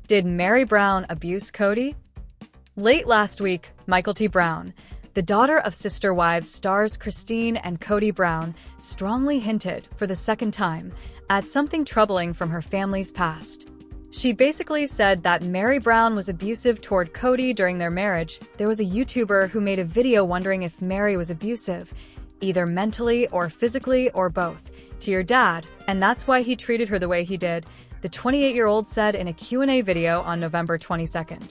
Did Meri Brown abuse Kody? Late last week, Michael T. Brown, the daughter of Sister Wives stars Christine and Kody Brown, strongly hinted, for the second time, at something troubling from her family's past. She basically said that Meri Brown was abusive toward Kody during their marriage. There was a YouTuber who made a video wondering if Meri was abusive, either mentally or physically or both, to your dad, and that's why he treated her the way he did, the 28-year-old said in a Q&A video on November 22nd.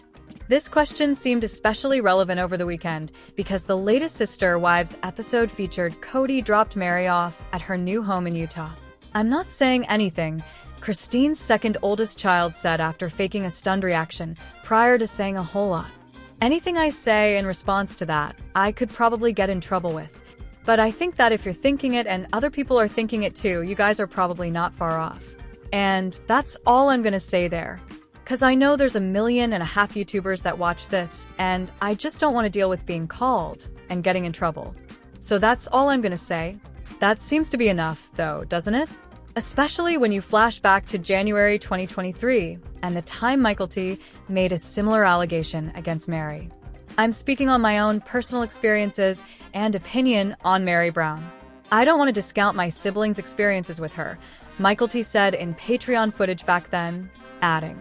This question seemed especially relevant over the weekend because the latest Sister Wives episode featured Kody dropped Meri off at her new home in Utah. "I'm not saying anything," Christine's second oldest child said after faking a stunned reaction prior to saying a whole lot. "Anything I say in response to that, I could probably get in trouble with. But I think that if you're thinking it and other people are thinking it too, you guys are probably not far off. And that's all I'm gonna say there. 'Cause I know there's 1.5 million YouTubers that watch this, and I just don't want to deal with being called and getting in trouble. So that's all I'm gonna say." That seems to be enough, though, doesn't it? Especially when you flash back to January 2023 and the time Michael T. made a similar allegation against Meri. "I'm speaking on my own personal experiences and opinion on Meri Brown. I don't want to discount my siblings' experiences with her," Michael T. said in Patreon footage back then, adding,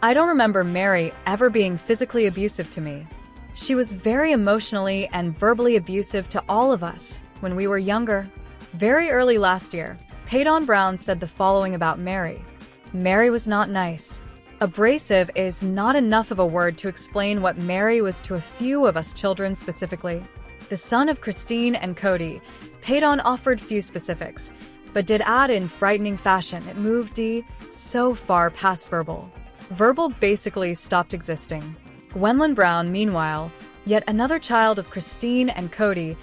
"I don't remember Meri ever being physically abusive to me. She was very emotionally and verbally abusive to all of us when we were younger." Very early last year, Patreon Brown said the following about Meri. "Meri was not nice. Abrasive is not enough of a word to explain what Meri was to a few of us children specifically. The son of Christine and Kody, Patreon offered few specifics, but did add in frightening fashion it moved D so far past verbal. Verbal basically stopped existing." Gwendolyn Brown, meanwhile, yet another child of Christine and Kody,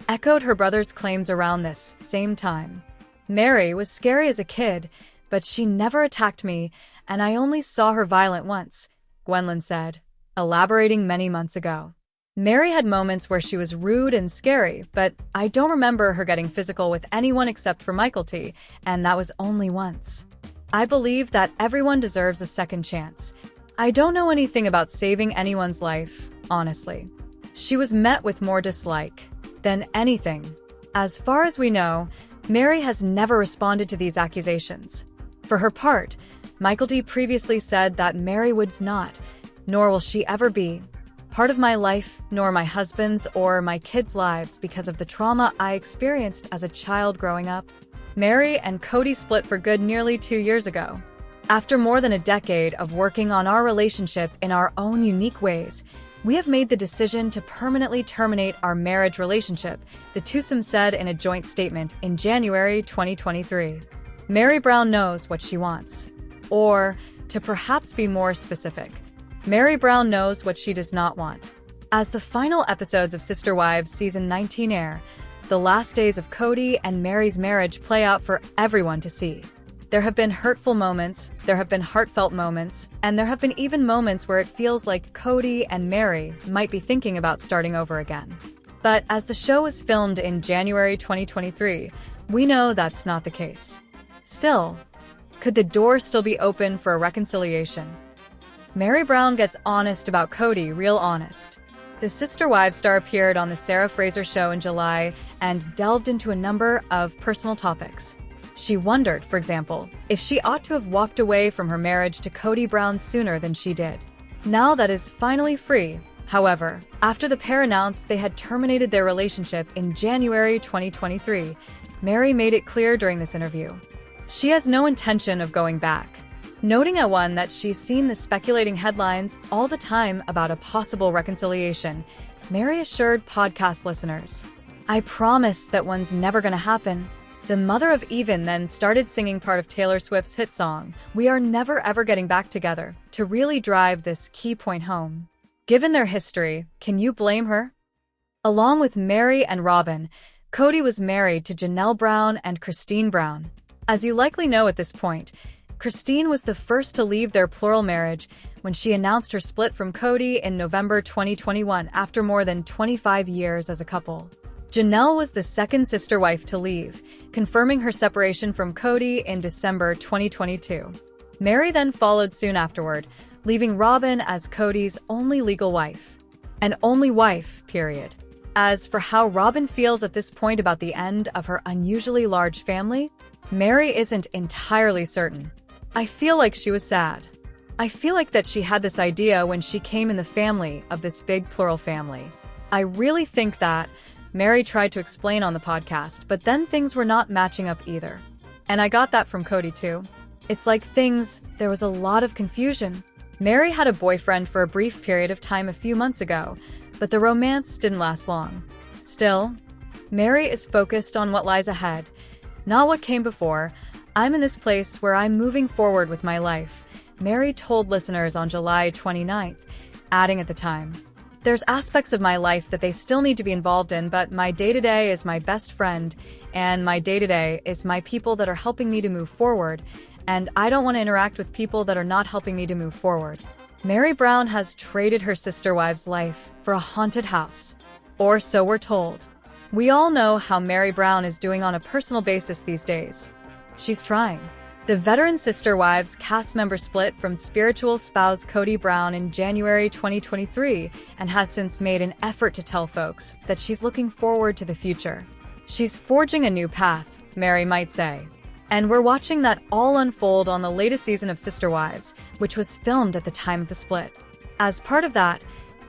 echoed her brother's claims around this same time. "Meri was scary as a kid, but she never attacked me, and I only saw her violent once," Gwendolyn said, elaborating many months ago. "Meri had moments where she was rude and scary, but I don't remember her getting physical with anyone except for Michael T., and that was only once. I believe that everyone deserves a second chance. I don't know anything about saving anyone's life, honestly. She was met with more dislike than anything. As far as we know, Meri has never responded to these accusations." For her part, Michael D. previously said that Meri would not, nor will she ever be, part of my life, nor my husband's or my kids' lives because of the trauma I experienced as a child growing up. Meri and Kody split for good nearly 2 years ago. "After more than a decade of working on our relationship in our own unique ways, we have made the decision to permanently terminate our marriage relationship," the twosome said in a joint statement in January 2023. Meri Brown knows what she wants. Or, to perhaps be more specific, Meri Brown knows what she does not want. As the final episodes of Sister Wives Season 19 air, the last days of Kody and Meri's marriage play out for everyone to see. There have been hurtful moments, there have been heartfelt moments, and there have been even moments where it feels like Kody and Meri might be thinking about starting over again. But as the show was filmed in January 2023, we know that's not the case. Still, could the door still be open for a reconciliation? Meri Brown gets honest about Kody, real honest. The Sister Wives star appeared on the Sarah Fraser Show in July and delved into a number of personal topics. She wondered, for example, if she ought to have walked away from her marriage to Kody Brown sooner than she did. Now that is finally free, however, after the pair announced they had terminated their relationship in January 2023, Meri made it clear during this interview. She has no intention of going back, noting at one that she's seen the speculating headlines all the time about a possible reconciliation. Meri assured podcast listeners, "I promise that one's never gonna happen." The mother of Even then started singing part of Taylor Swift's hit song, "We Are Never Ever Getting Back Together," to really drive this key point home. Given their history, can you blame her? Along with Meri and Robyn, Kody was married to Janelle Brown and Christine Brown. As you likely know at this point, Christine was the first to leave their plural marriage when she announced her split from Kody in November 2021 after more than 25 years as a couple. Janelle was the second sister wife to leave, confirming her separation from Kody in December 2022. Meri then followed soon afterward, leaving Robyn as Kody's only legal wife. An only wife, period. As for how Robyn feels at this point about the end of her unusually large family, Meri isn't entirely certain. I feel like she was sad. I feel like that she had this idea when she came in the family of this big plural family. I really think that Meri tried to explain on the podcast, but then things were not matching up either. And I got that from Kody too. It's like there was a lot of confusion. Meri had a boyfriend for a brief period of time a few months ago, but the romance didn't last long. Still, Meri is focused on what lies ahead, not what came before. I'm in this place where I'm moving forward with my life, Meri told listeners on July 29th, adding at the time, "There's aspects of my life that they still need to be involved in, but my day-to-day is my best friend, and my day-to-day is my people that are helping me to move forward, and I don't want to interact with people that are not helping me to move forward." Meri Brown has traded her sister wives' life for a haunted house. Or so we're told. We all know how Meri Brown is doing on a personal basis these days. She's trying. The veteran Sister Wives cast member split from spiritual spouse Kody Brown in January 2023 and has since made an effort to tell folks that she's looking forward to the future. She's forging a new path, Meri might say. And we're watching that all unfold on the latest season of Sister Wives, which was filmed at the time of the split. As part of that,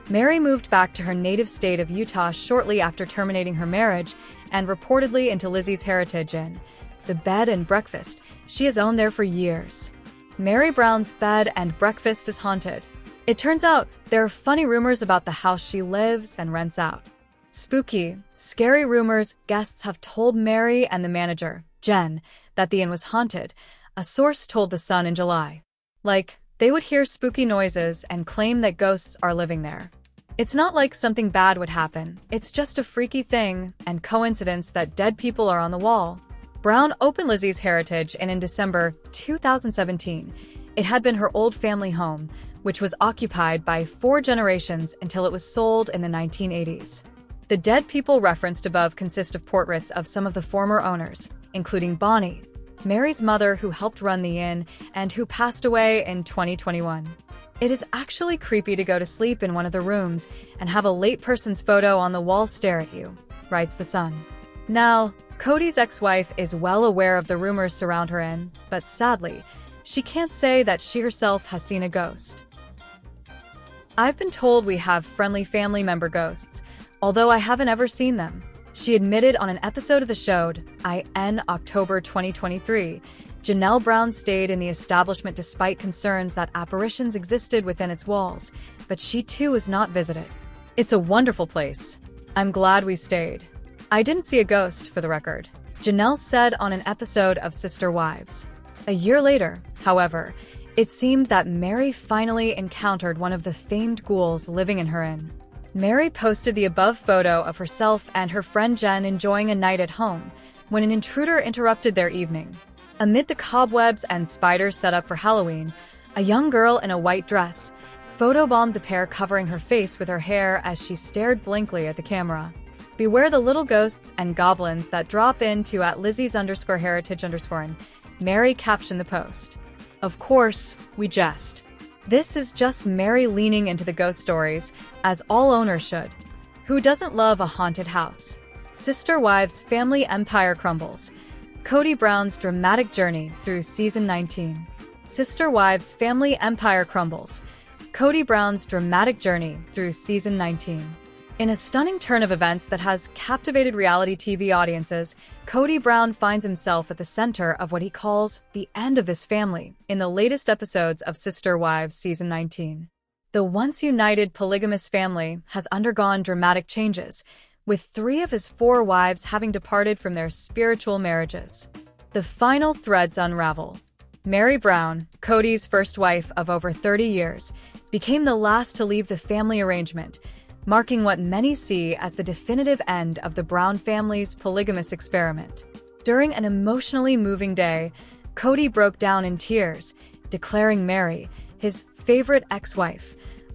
Meri moved back to her native state of Utah shortly after terminating her marriage and reportedly into Lizzie's Heritage Inn, the bed and breakfast she has owned there for years. Meri Brown's bed and breakfast is haunted. It turns out there are funny rumors about the house she lives and rents out. Spooky, scary rumors guests have told Meri and the manager, Jen, that the inn was haunted, a source told The Sun in July. Like, they would hear spooky noises and claim that ghosts are living there. It's not like something bad would happen, it's just a freaky thing and coincidence that dead people are on the wall. Brown opened Lizzie's Heritage Inn in December 2017. It had been her old family home, which was occupied by 4 generations until it was sold in the 1980s. The dead people referenced above consist of portraits of some of the former owners, including Bonnie, Meri's mother who helped run the inn and who passed away in 2021. It is actually creepy to go to sleep in one of the rooms and have a late person's photo on the wall stare at you, writes The Sun. Now, Kody's ex-wife is well aware of the rumors surround her inn, but sadly, she can't say that she herself has seen a ghost. "I've been told we have friendly family member ghosts, although I haven't ever seen them," she admitted on an episode of the show in October 2023. Janelle Brown stayed in the establishment despite concerns that apparitions existed within its walls, but she too was not visited. "It's a wonderful place. I'm glad we stayed. I didn't see a ghost, for the record," Janelle said on an episode of Sister Wives. A year later, however, it seemed that Meri finally encountered one of the famed ghouls living in her inn. Meri posted the above photo of herself and her friend Jen enjoying a night at home when an intruder interrupted their evening. Amid the cobwebs and spiders set up for Halloween, a young girl in a white dress photobombed the pair, covering her face with her hair as she stared blankly at the camera. "Beware the little ghosts and goblins that drop into at Lizzie's_heritage_inn," Meri captioned the post. Of course, we jest. This is just Meri leaning into the ghost stories, as all owners should. Who doesn't love a haunted house? Sister Wives' family empire crumbles. Kody Brown's dramatic journey through season 19. Sister Wives' family empire crumbles. Kody Brown's dramatic journey through season 19. In a stunning turn of events that has captivated reality TV audiences, Kody Brown finds himself at the center of what he calls the end of this family in the latest episodes of Sister Wives season 19. The once united polygamous family has undergone dramatic changes, with 3 of his 4 wives having departed from their spiritual marriages. The final threads unravel. Meri Brown, Kody's first wife of over 30 years, became the last to leave the family arrangement, marking what many see as the definitive end of the Brown family's polygamous experiment. During an emotionally moving day, Kody broke down in tears, declaring Meri his favorite ex-wife,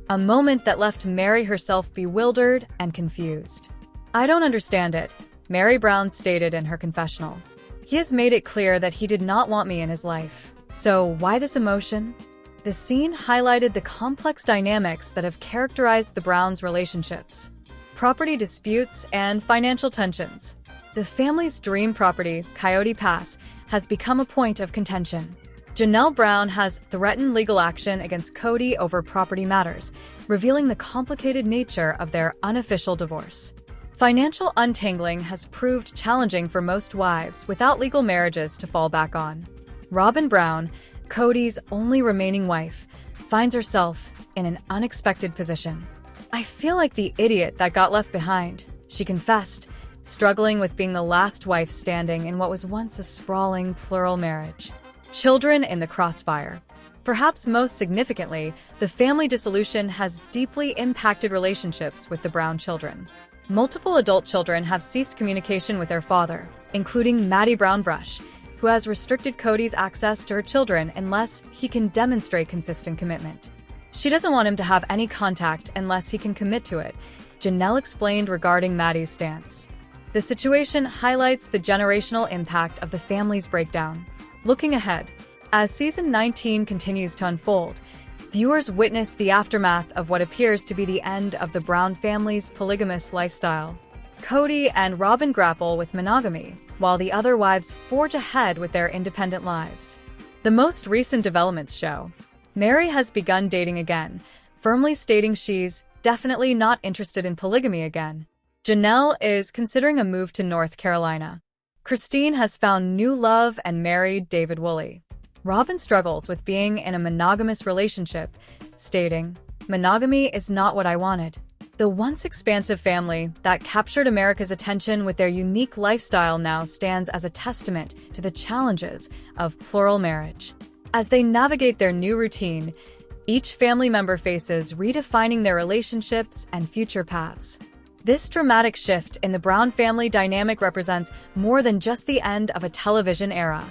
a moment that left Meri herself bewildered and confused. "I don't understand it," Meri Brown stated in her confessional. "He has made it clear that he did not want me in his life. So why this emotion?" The scene highlighted the complex dynamics that have characterized the Browns' relationships: property disputes and financial tensions. The family's dream property, Coyote Pass, has become a point of contention. Janelle Brown has threatened legal action against Kody over property matters, revealing the complicated nature of their unofficial divorce. Financial untangling has proved challenging for most wives without legal marriages to fall back on. Robyn Brown, Kody's only remaining wife, finds herself in an unexpected position. "I feel like the idiot that got left behind," she confessed, struggling with being the last wife standing in what was once a sprawling plural marriage. Children in the crossfire. Perhaps most significantly, the family dissolution has deeply impacted relationships with the Brown children. Multiple adult children have ceased communication with their father, including Maddie Brown-Brush, who has restricted Kody's access to her children unless he can demonstrate consistent commitment. She doesn't want him to have any contact unless he can commit to it, Janelle explained regarding Maddie's stance. The situation highlights the generational impact of the family's breakdown. Looking ahead, as season 19 continues to unfold, viewers witness the aftermath of what appears to be the end of the Brown family's polygamous lifestyle. Kody and Robyn grapple with monogamy, while the other wives forge ahead with their independent lives. The most recent developments show Meri has begun dating again, firmly stating she's definitely not interested in polygamy again. Janelle is considering a move to North Carolina. Christine has found new love and married David Woolley. Robyn struggles with being in a monogamous relationship, stating, "Monogamy is not what I wanted." The once expansive family that captured America's attention with their unique lifestyle now stands as a testament to the challenges of plural marriage. As they navigate their new routine, each family member faces redefining their relationships and future paths. This dramatic shift in the Brown family dynamic represents more than just the end of a television era.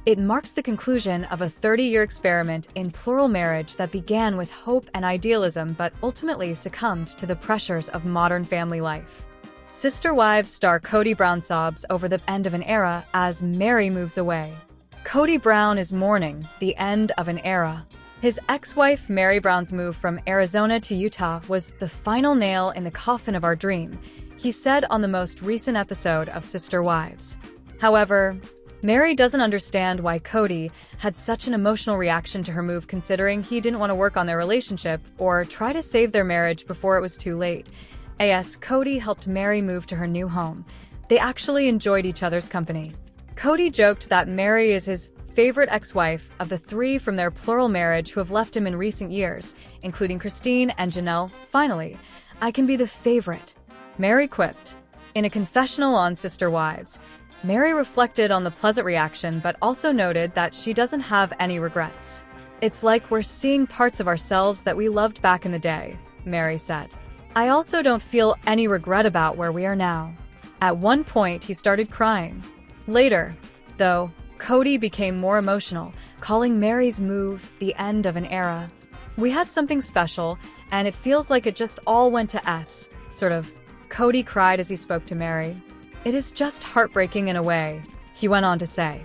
It marks the conclusion of a 30-year experiment in plural marriage that began with hope and idealism but ultimately succumbed to the pressures of modern family life. Sister Wives star Kody Brown sobs over the end of an era as Meri moves away. Kody Brown is mourning the end of an era. His ex-wife Meri Brown's move from Arizona to Utah was the final nail in the coffin of our dream, he said on the most recent episode of Sister Wives. However, Meri doesn't understand why Kody had such an emotional reaction to her move, considering he didn't want to work on their relationship or try to save their marriage before it was too late. As Kody helped Meri move to her new home, they actually enjoyed each other's company. Kody joked that Meri is his favorite ex-wife of the three from their plural marriage who have left him in recent years, including Christine and Janelle. "Finally, I can be the favorite," Meri quipped. In a confessional on Sister Wives, Meri reflected on the pleasant reaction but also noted that she doesn't have any regrets. "It's like we're seeing parts of ourselves that we loved back in the day," Meri said. "I also don't feel any regret about where we are now." At one point, he started crying. Later, though, Kody became more emotional, calling Meri's move the end of an era. "We had something special, and it feels like it just all went to S, sort of," Kody cried as he spoke to Meri. "It is just heartbreaking in a way," he went on to say.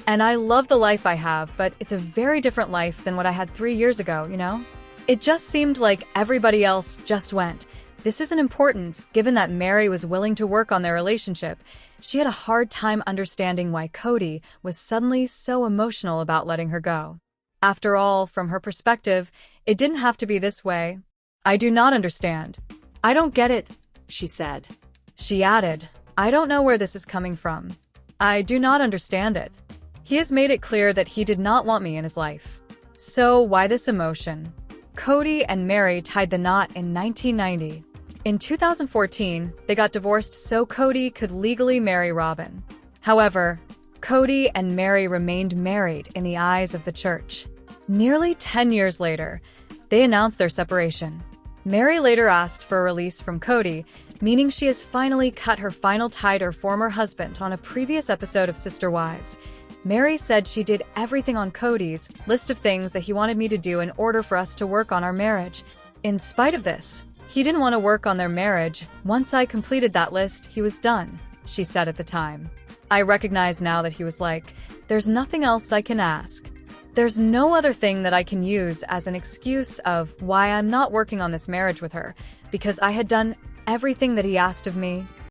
"And I love the life I have, but it's a very different life than what I had 3 years ago, you know? It just seemed like everybody else just went." This isn't important, given that Meri was willing to work on their relationship. She had a hard time understanding why Kody was suddenly so emotional about letting her go. After all, from her perspective, it didn't have to be this way. "I do not understand. I don't get it," she said. She added, "I don't know where this is coming from. I do not understand it. He has made it clear that he did not want me in his life. So why this emotion?" Kody and Meri tied the knot in 1990. In 2014, they got divorced so Kody could legally marry Robyn. However, Kody and Meri remained married in the eyes of the church. Nearly 10 years later, they announced their separation. Meri later asked for a release from Kody, meaning she has finally cut her final tie to her former husband on a previous episode of Sister Wives. Meri said she did everything on Kody's list of things that he wanted me to do in order for us to work on our marriage. In spite of this, he didn't want to work on their marriage. "Once I completed that list, he was done," she said at the time. "I recognize now that he was like, there's nothing else I can ask." There's no other thing that I can use as an excuse of why I'm not working on this marriage with her, because I had done everything that he asked of me,